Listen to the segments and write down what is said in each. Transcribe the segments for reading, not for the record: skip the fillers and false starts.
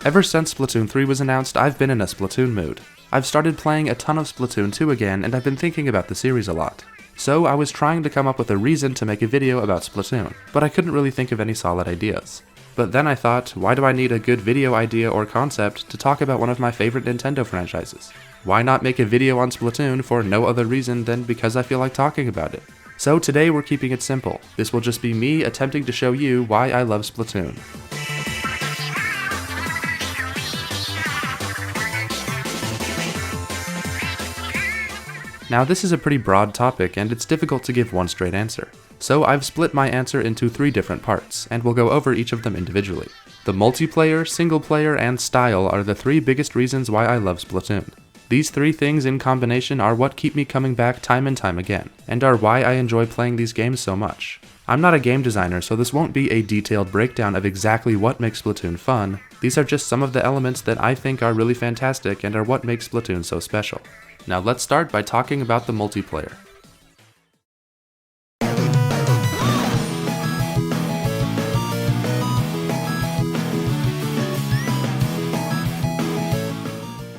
Ever since Splatoon 3 was announced, I've been in a Splatoon mood. I've started playing a ton of Splatoon 2 again, and I've been thinking about the series a lot. So I was trying to come up with a reason to make a video about Splatoon, but I couldn't really think of any solid ideas. But then I thought, why do I need a good video idea or concept to talk about one of my favorite Nintendo franchises? Why not make a video on Splatoon for no other reason than because I feel like talking about it? So today we're keeping it simple. This will just be me attempting to show you why I love Splatoon. Now this is a pretty broad topic and it's difficult to give one straight answer. So I've split my answer into 3 different parts, and we'll go over each of them individually. The multiplayer, single player, and style are the 3 biggest reasons why I love Splatoon. These 3 things in combination are what keep me coming back time and time again, and are why I enjoy playing these games so much. I'm not a game designer, so this won't be a detailed breakdown of exactly what makes Splatoon fun. These are just some of the elements that I think are really fantastic and are what makes Splatoon so special. Now let's start by talking about the multiplayer.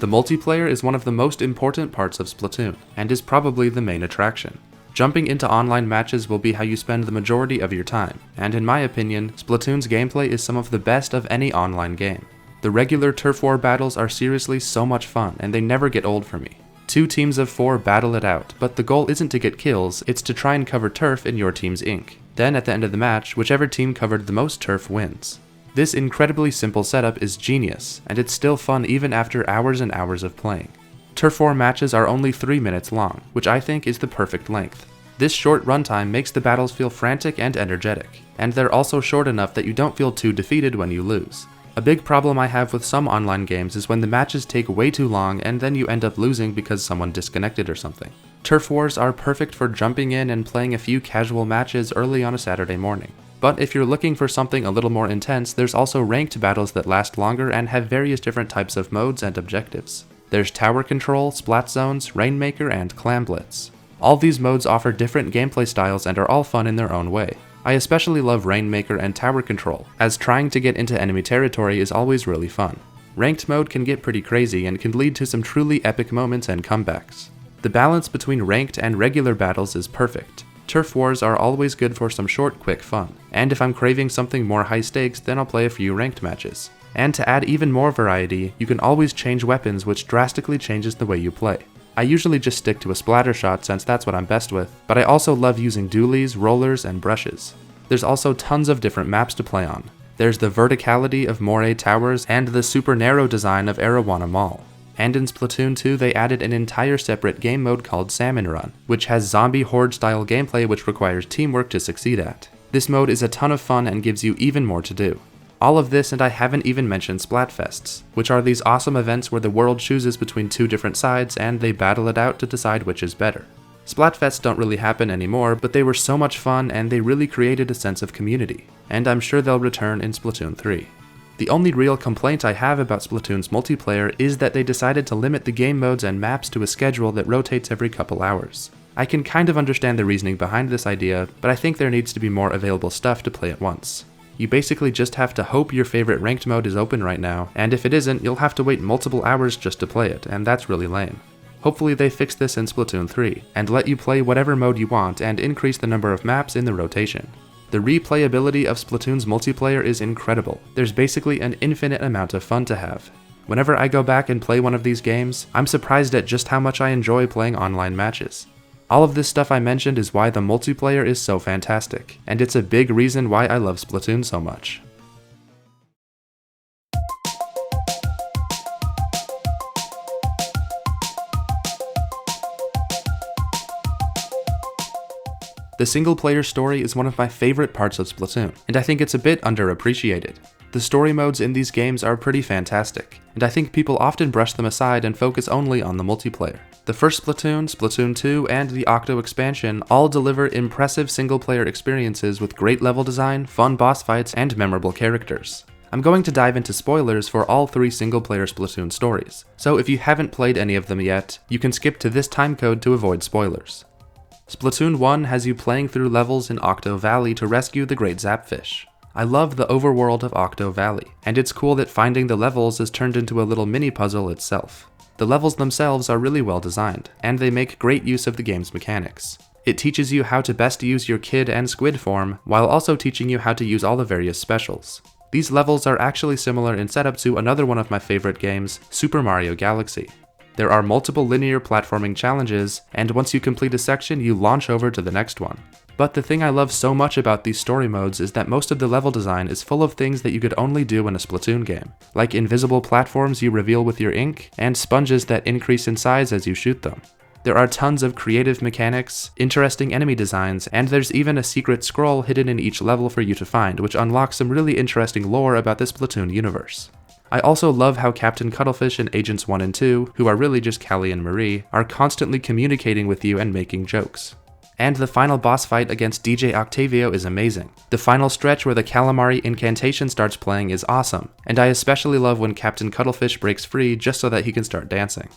The multiplayer is one of the most important parts of Splatoon, and is probably the main attraction. Jumping into online matches will be how you spend the majority of your time, and in my opinion, Splatoon's gameplay is some of the best of any online game. The regular turf war battles are seriously so much fun, and they never get old for me. 2 teams of 4 battle it out, but the goal isn't to get kills, it's to try and cover turf in your team's ink. Then at the end of the match, whichever team covered the most turf wins. This incredibly simple setup is genius, and it's still fun even after hours and hours of playing. Turf war matches are only 3 minutes long, which I think is the perfect length. This short runtime makes the battles feel frantic and energetic, and they're also short enough that you don't feel too defeated when you lose. A big problem I have with some online games is when the matches take way too long and then you end up losing because someone disconnected or something. Turf wars are perfect for jumping in and playing a few casual matches early on a Saturday morning. But if you're looking for something a little more intense, there's also ranked battles that last longer and have various different types of modes and objectives. There's Tower Control, Splat Zones, Rainmaker, and Clam Blitz. All these modes offer different gameplay styles and are all fun in their own way. I especially love Rainmaker and Tower Control, as trying to get into enemy territory is always really fun. Ranked mode can get pretty crazy and can lead to some truly epic moments and comebacks. The balance between ranked and regular battles is perfect. Turf wars are always good for some short, quick fun, and if I'm craving something more high stakes, then I'll play a few ranked matches. And to add even more variety, you can always change weapons, which drastically changes the way you play. I usually just stick to a splatter shot since that's what I'm best with, but I also love using dualies, rollers, and brushes. There's also tons of different maps to play on. There's the verticality of Moray Towers and the super narrow design of Arowana Mall. And in Splatoon 2 they added an entire separate game mode called Salmon Run, which has zombie horde style gameplay which requires teamwork to succeed at. This mode is a ton of fun and gives you even more to do. All of this, and I haven't even mentioned Splatfests, which are these awesome events where the world chooses between 2 different sides and they battle it out to decide which is better. Splatfests don't really happen anymore, but they were so much fun and they really created a sense of community, and I'm sure they'll return in Splatoon 3. The only real complaint I have about Splatoon's multiplayer is that they decided to limit the game modes and maps to a schedule that rotates every couple hours. I can kind of understand the reasoning behind this idea, but I think there needs to be more available stuff to play at once. You basically just have to hope your favorite ranked mode is open right now, and if it isn't, you'll have to wait multiple hours just to play it, and that's really lame. Hopefully they fix this in Splatoon 3, and let you play whatever mode you want and increase the number of maps in the rotation. The replayability of Splatoon's multiplayer is incredible. There's basically an infinite amount of fun to have. Whenever I go back and play one of these games, I'm surprised at just how much I enjoy playing online matches. All of this stuff I mentioned is why the multiplayer is so fantastic, and it's a big reason why I love Splatoon so much. The single-player story is one of my favorite parts of Splatoon, and I think it's a bit underappreciated. The story modes in these games are pretty fantastic, and I think people often brush them aside and focus only on the multiplayer. The first Splatoon, Splatoon 2, and the Octo expansion all deliver impressive single-player experiences with great level design, fun boss fights, and memorable characters. I'm going to dive into spoilers for all 3 single-player Splatoon stories, so if you haven't played any of them yet, you can skip to this timecode to avoid spoilers. Splatoon 1 has you playing through levels in Octo Valley to rescue the Great Zapfish. I love the overworld of Octo Valley, and it's cool that finding the levels is turned into a little mini puzzle itself. The levels themselves are really well designed, and they make great use of the game's mechanics. It teaches you how to best use your kid and squid form, while also teaching you how to use all the various specials. These levels are actually similar in setup to another one of my favorite games, Super Mario Galaxy. There are multiple linear platforming challenges, and once you complete a section, you launch over to the next one. But the thing I love so much about these story modes is that most of the level design is full of things that you could only do in a Splatoon game, like invisible platforms you reveal with your ink, and sponges that increase in size as you shoot them. There are tons of creative mechanics, interesting enemy designs, and there's even a secret scroll hidden in each level for you to find, which unlocks some really interesting lore about the Splatoon universe. I also love how Captain Cuttlefish and Agents 1 and 2, who are really just Callie and Marie, are constantly communicating with you and making jokes. And the final boss fight against DJ Octavio is amazing. The final stretch where the Calamari incantation starts playing is awesome, and I especially love when Captain Cuttlefish breaks free just so that he can start dancing.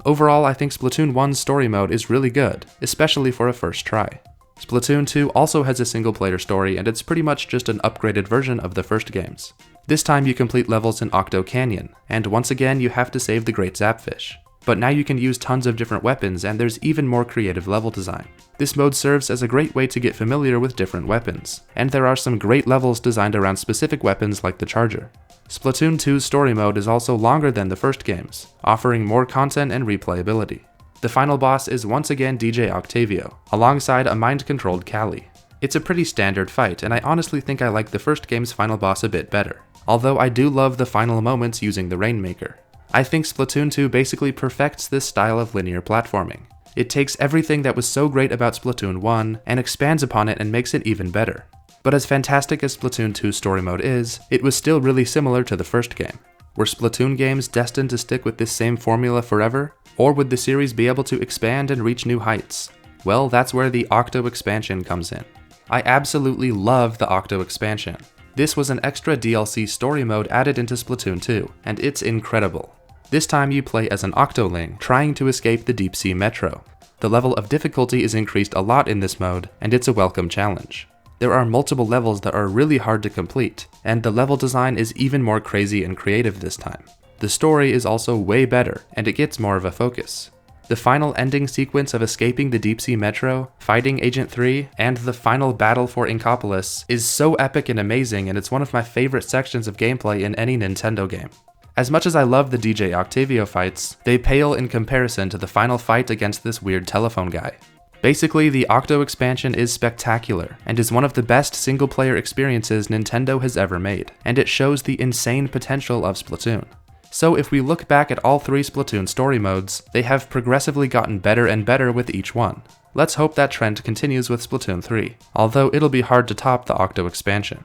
Overall, I think Splatoon 1's story mode is really good, especially for a first try. Splatoon 2 also has a single-player story, and it's pretty much just an upgraded version of the first games. This time you complete levels in Octo Canyon, and once again you have to save the Great Zapfish. But now you can use tons of different weapons, and there's even more creative level design. This mode serves as a great way to get familiar with different weapons, and there are some great levels designed around specific weapons like the Charger. Splatoon 2's story mode is also longer than the first games, offering more content and replayability. The final boss is once again DJ Octavio, alongside a mind-controlled Callie. It's a pretty standard fight, and I honestly think I like the first game's final boss a bit better, although I do love the final moments using the Rainmaker. I think Splatoon 2 basically perfects this style of linear platforming. It takes everything that was so great about Splatoon 1 and expands upon it and makes it even better. But as fantastic as Splatoon 2's story mode is, it was still really similar to the first game. Were Splatoon games destined to stick with this same formula forever? Or would the series be able to expand and reach new heights? Well, that's where the Octo expansion comes in. I absolutely love the Octo expansion. This was an extra DLC story mode added into Splatoon 2, and it's incredible. This time you play as an Octoling trying to escape the deep sea metro. The level of difficulty is increased a lot in this mode, and it's a welcome challenge. There are multiple levels that are really hard to complete, and the level design is even more crazy and creative this time. The story is also way better, and it gets more of a focus. The final ending sequence of escaping the deep sea metro, fighting Agent 3, and the final battle for Inkopolis is so epic and amazing, and it's one of my favorite sections of gameplay in any Nintendo game. As much as I love the DJ Octavio fights, they pale in comparison to the final fight against this weird telephone guy. Basically, the Octo expansion is spectacular, and is one of the best single-player experiences Nintendo has ever made, and it shows the insane potential of Splatoon. So if we look back at all three Splatoon story modes, they have progressively gotten better and better with each one. Let's hope that trend continues with Splatoon 3, although it'll be hard to top the Octo expansion.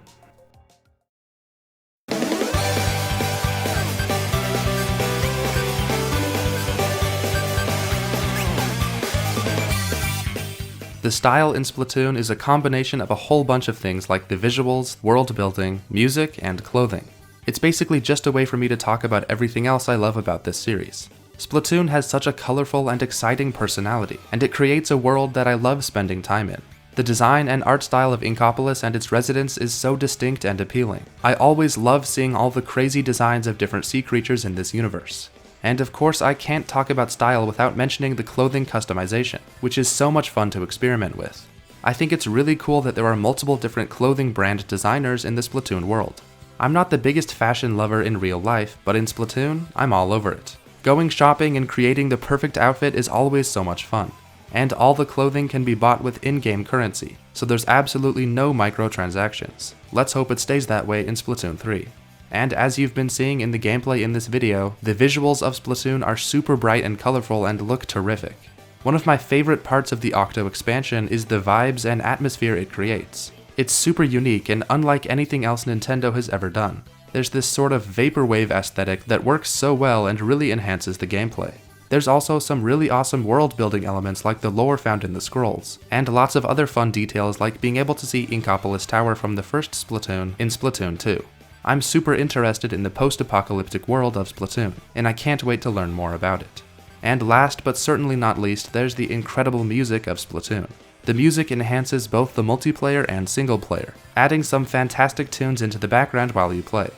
The style in Splatoon is a combination of a whole bunch of things like the visuals, world building, music, and clothing. It's basically just a way for me to talk about everything else I love about this series. Splatoon has such a colorful and exciting personality, and it creates a world that I love spending time in. The design and art style of Inkopolis and its residents is so distinct and appealing. I always love seeing all the crazy designs of different sea creatures in this universe. And of course, I can't talk about style without mentioning the clothing customization, which is so much fun to experiment with. I think it's really cool that there are multiple different clothing brand designers in the Splatoon world. I'm not the biggest fashion lover in real life, but in Splatoon, I'm all over it. Going shopping and creating the perfect outfit is always so much fun. And all the clothing can be bought with in-game currency, so there's absolutely no microtransactions. Let's hope it stays that way in Splatoon 3. And as you've been seeing in the gameplay in this video, the visuals of Splatoon are super bright and colorful and look terrific. One of my favorite parts of the Octo expansion is the vibes and atmosphere it creates. It's super unique and unlike anything else Nintendo has ever done. There's this sort of vaporwave aesthetic that works so well and really enhances the gameplay. There's also some really awesome world building elements like the lore found in the scrolls, and lots of other fun details like being able to see Inkopolis Tower from the first Splatoon in Splatoon 2. I'm super interested in the post-apocalyptic world of Splatoon, and I can't wait to learn more about it. And last but certainly not least, there's the incredible music of Splatoon. The music enhances both the multiplayer and single player, adding some fantastic tunes into the background while you play.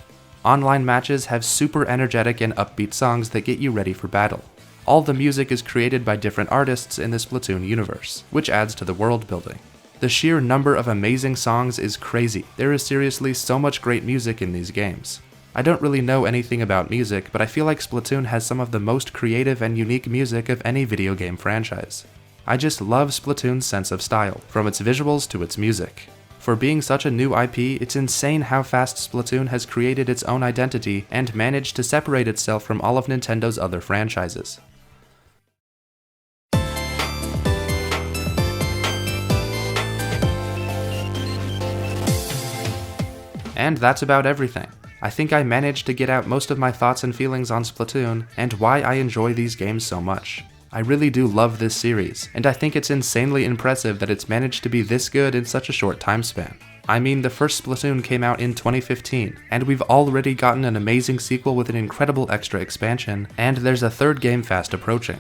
Online matches have super energetic and upbeat songs that get you ready for battle. All the music is created by different artists in the Splatoon universe, which adds to the world building. The sheer number of amazing songs is crazy. There is seriously so much great music in these games. I don't really know anything about music, but I feel like Splatoon has some of the most creative and unique music of any video game franchise. I just love Splatoon's sense of style, from its visuals to its music. For being such a new IP, it's insane how fast Splatoon has created its own identity and managed to separate itself from all of Nintendo's other franchises. And that's about everything. I think I managed to get out most of my thoughts and feelings on Splatoon, and why I enjoy these games so much. I really do love this series, and I think it's insanely impressive that it's managed to be this good in such a short time span. I mean, the first Splatoon came out in 2015, and we've already gotten an amazing sequel with an incredible extra expansion, and there's a third game fast approaching.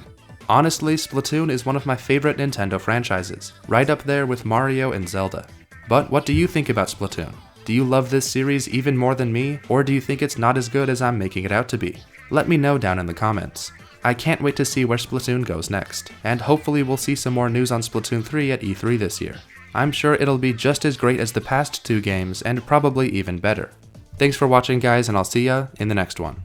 Honestly, Splatoon is one of my favorite Nintendo franchises, right up there with Mario and Zelda. But what do you think about Splatoon? Do you love this series even more than me, or do you think it's not as good as I'm making it out to be? Let me know down in the comments. I can't wait to see where Splatoon goes next, and hopefully we'll see some more news on Splatoon 3 at E3 this year. I'm sure it'll be just as great as the past two games, and probably even better. Thanks for watching guys, and I'll see ya in the next one.